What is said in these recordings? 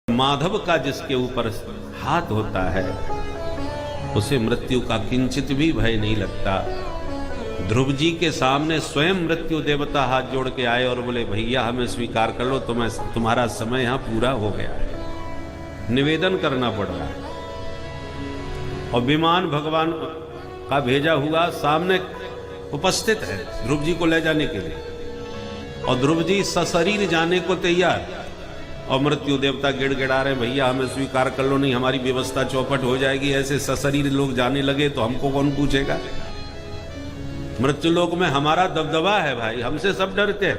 माधव का जिसके ऊपर हाथ होता है उसे मृत्यु का किंचित भी भय नहीं लगता। ध्रुव जी के सामने स्वयं मृत्यु देवता हाथ जोड़ के आए और बोले भैया हमें स्वीकार कर लो, तुम्हारा समय यहां पूरा हो गया है। निवेदन करना पड़ रहा है और विमान भगवान का भेजा हुआ सामने उपस्थित है ध्रुव जी को ले जाने के लिए, और ध्रुव जी सशरीर जाने को तैयार, और मृत्यु देवता गिड़गिड़ा रहे भैया हमें स्वीकार कर लो, नहीं हमारी व्यवस्था चौपट हो जाएगी। ऐसे सशरीर लोग जाने लगे तो हमको कौन पूछेगा। मृत्यु लोक में हमारा दबदबा है भाई, हमसे सब डरते हैं,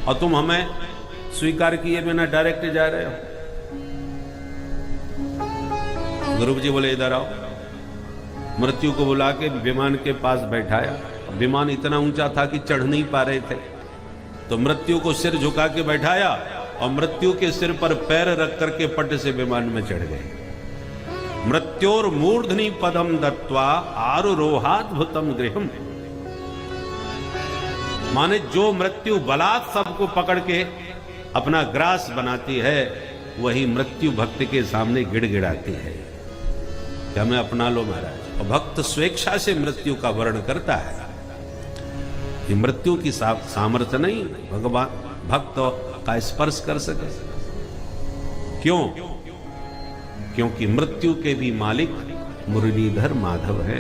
और तुम हमें स्वीकार किए बिना डायरेक्ट जा रहे हो। ध्रुव जी बोले इधर आओ। मृत्यु को बुला के विमान के पास बैठाया। विमान इतना ऊंचा था कि चढ़ नहीं पा रहे थे, तो मृत्यु को सिर झुका के बैठाया और मृत्यु के सिर पर पैर रख करके पट से विमान में चढ़ गए। मृत्योर मूर्धनि पदम दत्वा आरुरोहाद्भुतम गृहम, माने जो मृत्यु बलात् सबको पकड़ के अपना ग्रास बनाती है वही मृत्यु भक्त के सामने गिड़गिड़ाती है कि हमें अपना लो महाराज। और भक्त स्वेच्छा से मृत्यु का वर्ण करता है। ये मृत्यु की सामर्थ्य नहीं भगवान भक्त का स्पर्श कर सके। क्यों? क्योंकि मृत्यु के भी मालिक मुरलीधर माधव है।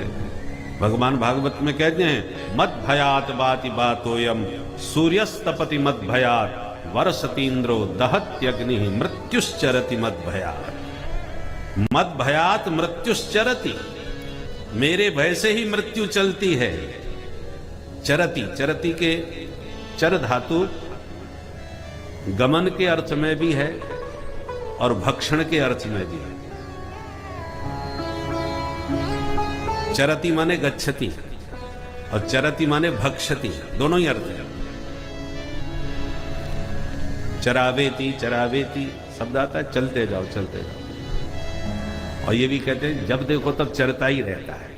भगवान भागवत में कहते हैं मद भयात बाति बातोयम सूर्यस्तपति मद भयात वर्षतीन्द्रो दहत्यग्नि मृत्युश्चरति मद भयात। मद भयात मृत्युश्चरति, मेरे भय से ही मृत्यु चलती है। चरति, चरति के चर धातु गमन के अर्थ में भी है और भक्षण के अर्थ में भी है। चरति माने गच्छति और चरति माने भक्षति, दोनों ही अर्थ है। चरावेति, चरावेति शब्द आता है चलते जाओ चलते जाओ, और ये भी कहते हैं जब देखो तब चरता ही रहता है।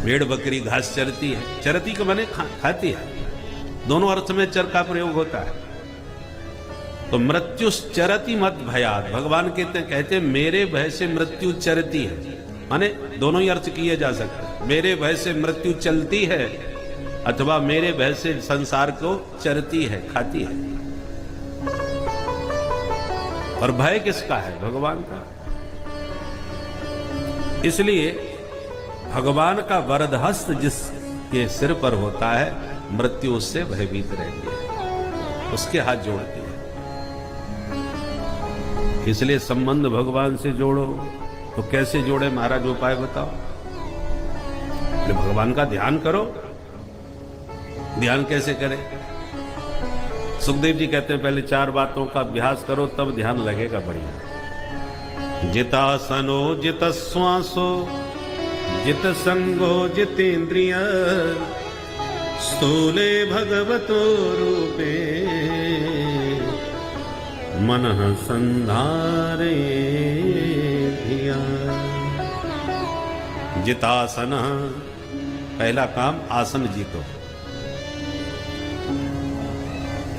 भेड़ बकरी घास चरती है, चरती को माने खाती है, दोनों अर्थ में चर का प्रयोग होता है। तो मृत्यु चरति मत भयात, भगवान कहते मेरे भय से मृत्यु चरती है, माने दोनों ही अर्थ किए जा सकते हैं। मेरे भय से मृत्यु चलती है अथवा मेरे भय से संसार को चरती है, खाती है। और भय किसका है? भगवान का। इसलिए भगवान का वरद हस्त जिसके सिर पर होता है मृत्यु उससे भयभीत रहती है, उसके हाथ जोड़ती है। इसलिए संबंध भगवान से जोड़ो। तो कैसे जोड़े महाराज, उपाय बताओ। भगवान का ध्यान करो। ध्यान कैसे करें? सुखदेव जी कहते हैं पहले 4 बातों का अभ्यास करो तब ध्यान लगेगा बढ़िया। जितासनो जित श्वासो जित संगो जितेन्द्रिय स्थूले भगवतो रूपे मनः संधारे धिया। जितासन, पहला काम आसन जीतो।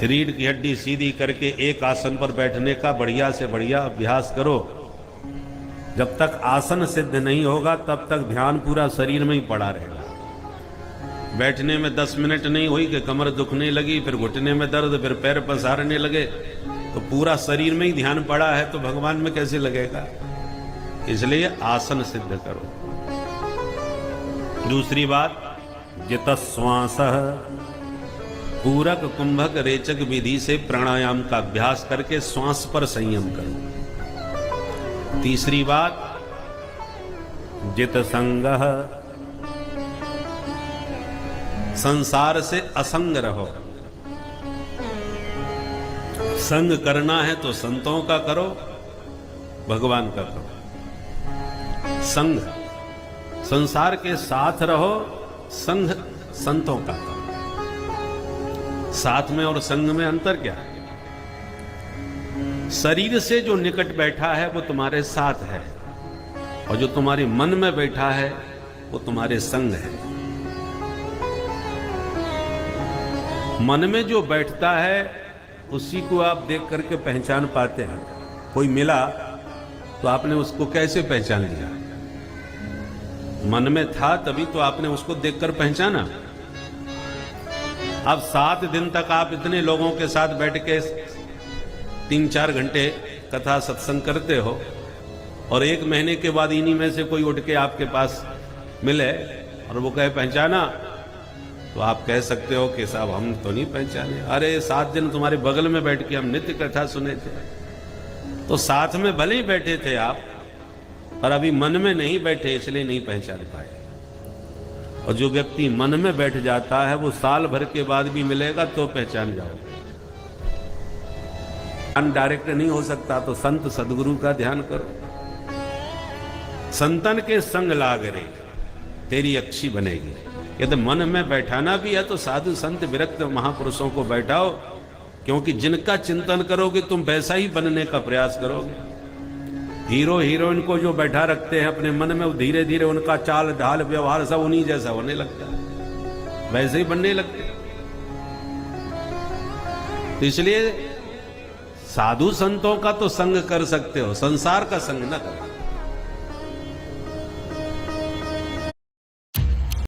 रीढ़ की हड्डी सीधी करके एक आसन पर बैठने का बढ़िया से बढ़िया अभ्यास करो। जब तक आसन सिद्ध नहीं होगा तब तक ध्यान पूरा शरीर में ही पड़ा रहेगा। बैठने में 10 मिनट नहीं हुई कि कमर दुखने लगी, फिर घुटने में दर्द, फिर पैर पसारने लगे, तो पूरा शरीर में ही ध्यान पड़ा है तो भगवान में कैसे लगेगा। इसलिए आसन सिद्ध करो। दूसरी बात जित श्वास, पूरक कुंभक रेचक विधि से प्राणायाम का अभ्यास करके श्वास पर संयम करो। तीसरी बात जित संग, संसार से असंग रहो। संग करना है तो संतों का करो, भगवान का करो। संग, संसार के साथ रहो, संग संतों का करो। साथ में और संग में अंतर क्या है? शरीर से जो निकट बैठा है वो तुम्हारे साथ है, और जो तुम्हारे मन में बैठा है वो तुम्हारे संग है। मन में जो बैठता है उसी को आप देख करके पहचान पाते हैं। कोई मिला तो आपने उसको कैसे पहचान लिया? मन में था तभी तो आपने उसको देखकर पहचाना। अब 7 दिन तक आप इतने लोगों के साथ बैठ के 3-4 घंटे कथा सत्संग करते हो और 1 महीने के बाद इन्हीं में से कोई उठ के आपके पास मिले और वो कहे पहचाना, तो आप कह सकते हो कि साहब हम तो नहीं पहचाने। अरे 7 दिन तुम्हारे बगल में बैठ के हम नित्य कथा सुने थे। तो साथ में भले ही बैठे थे आप, पर अभी मन में नहीं बैठे, इसलिए नहीं पहचान पाए। और जो व्यक्ति मन में बैठ जाता है वो साल भर के बाद भी मिलेगा तो पहचान जाओगे। डायरेक्ट नहीं हो सकता तो संत सदगुरु का ध्यान करो। संतन के संग लाग रे तेरी अच्छी बनेगी। यदि मन में बैठाना भी है तो साधु संत विरक्त महापुरुषों को बैठाओ, क्योंकि जिनका चिंतन करोगे तुम वैसा ही बनने का प्रयास करोगे। हीरो हीरोइन को जो बैठा रखते हैं अपने मन में, वो धीरे धीरे उनका चाल ढाल व्यवहार सब उन्हीं जैसा होने लगता है, वैसे ही बनने लगते। तो इसलिए साधु संतों का तो संग कर सकते हो, संसार का संग न करो।